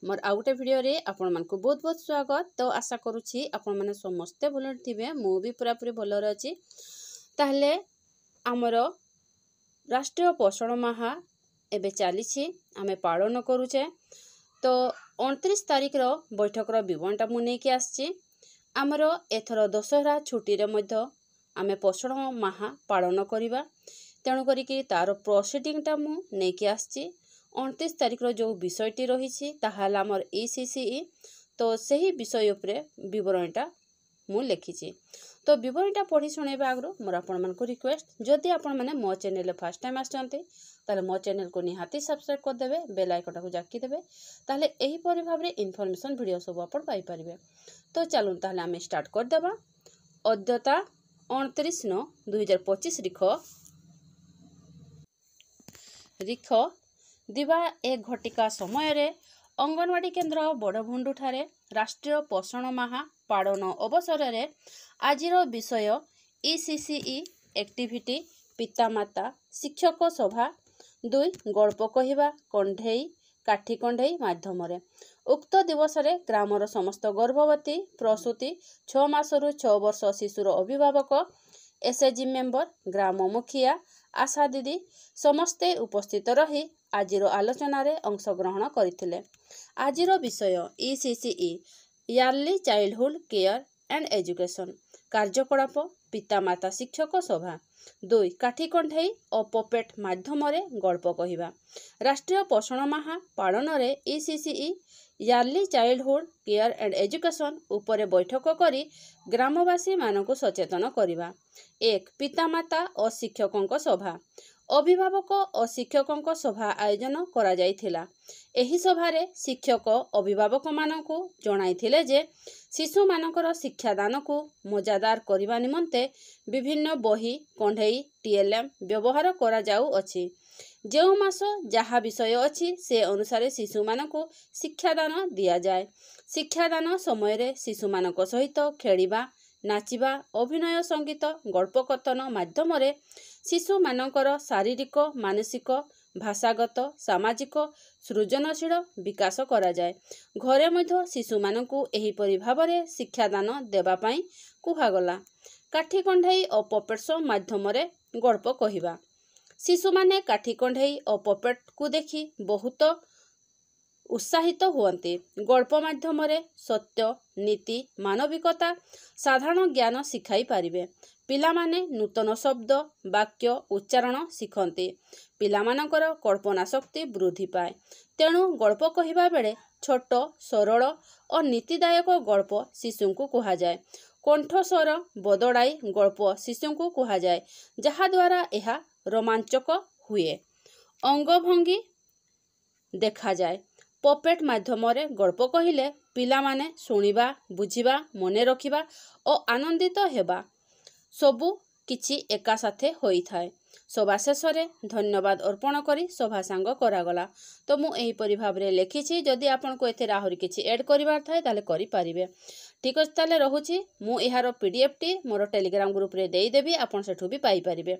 मोर आउ गोटे भिडियो रे आपण मानकु बहुत बहुत स्वागत। तो आशा करूछि आपण माने समस्ते भल थिबे, मु भी पूरा पूरी भल अछि। ताहले हमर राष्ट्रीय पोषण माह एबे चलीछि, आमे पालन करूचे। तो 29 तारीख रो बैठक रो विवरणटा मु नै के आछि। हमर एथर दशहरा छुट्टी रे मध्य आमे पोषण माह पालन करिबा, तेणु करी कि तार प्रोसीडिंगटा मु नै के आछि। 29 तारीख रो जो विषयटी रही ताहाला मोर ECCE, तो सही विषय उपरे विवरणटा मु लिखिछि। तो विवरणटा पढ़ी सुनेबा आगरो मोर आपण मानकु रिक्वेस्ट, जदि आपण माने मो चैनल फर्स्ट टाइम आछंते ताले मो चैनल को निहाती सब्सक्राइब कर देबे, बेल आइकन को जाकी देबे, ताले एही परि भाबरे इन्फॉर्मेशन वीडियो सब आपण पाई परिबे। तो चलून ताले आमे स्टार्ट कर देबा। अद्यता 29/9/2025 रिख दिवा 1 घटिका समय रे अंगनवाड़ी केन्द्र बड़भुंडु ठारे राष्ट्रीय पोषण माह पालन अवसर रे आजिर विषय ECCE एक्टिविटी पितामाता शिक्षक सभा 2 गल्प कहिबा कंढेई काठी कंढेई माध्यम रे। उक्त दिवस रे ग्रामर समस्त गर्भवती प्रसूति 6 मासरु 6 वर्ष शिशुर अभिभावक SAG मेंबर ग्राम मुखिया आशा दीदी समस्ते उपस्थित रही आजिर आलोचना रे अंशग्रहण करथिले। आजिर विषय ECCE yearly childhood care and education कार्यकलाप पितामाता शिक्षक सभा 2 काठी कंठेई और पपेट माध्यम रे गल्प कहिबा। राष्ट्रीय पोषण माह पालन रे ECCE yearly childhood care and education उपरे बैठक करी ग्रामवासी मानकु सचेतन करिबा। 1 पितामाता और शिक्षकों सभा अभिभावक और शिक्षकों सभा आयोजन करा जायथिला। एही सभा रे शिक्षक अभिभावक मानकु जणाइथिले जे शिशु मानकर शिक्षादान को मजादार करिबा निमंते विभिन्न बही कंढेई TLM व्यवहार करा जाउ अछि। जेउ मास जहा विषय अछि से अनुसार शिशु मानकु शिक्षादान दिया जाय। शिक्षादान समय रे शिशु मानक सहित खेलिबा नाचिबा अभिनय संगीत गल्प कथन माध्यम रे शिशु मानकर शारीरिक मानसिक भाषागत सामाजिक सृजनशील विकास करा जाय। घरे मध्य शिशु मानकु एही परि भाबरे शिक्षादान देबा पई कुहागला। काठी कंढेई और पपेट्स माध्यम रे गल्प कहिबा। शिशु माने काठी कंढेई और पपेट को देखि बहुत उत्साहित हुअन्ते। गल्प माध्यम रे सत्य नीति मानविकता साधारण ज्ञान शिखाई पारिबे। पिला माने नूतन शब्द वाक्य उच्चारण शिखन्ते। पिला मानकर कल्पना शक्ति वृद्धि पाए। तेणु गल्प कहिबा बेले छोट सरल और नीतिदायक गल्प शिशुंकु कुहा जाए। कंठस्वर बदड़ाई गल्प शिशुंकु कुहा जाए, जहा द्वारा एहा रोमांचक हुए। अंगभंगी देखा जाए। पपेट माध्यम रे गल्प कहिले पिला माने सुनिबा बुझिबा मने रखिबा और आनंदित हेबा सबु किछि एका साथे होई थाए। सभा शेष रे धन्यवाद अर्पण करी सभा सांग करागला। तो मु एही परि भाबरे लेखिछि, जदि आपन को एथे आहुरी किछि ऐड करिवार थाए ताले करि पारिबे। ठीक अछि, ताले रहुछि। मु एहार PDF टी मोर टेलीग्राम ग्रुप रे देई देबी, आपन सेठु भी पाई पारिबे।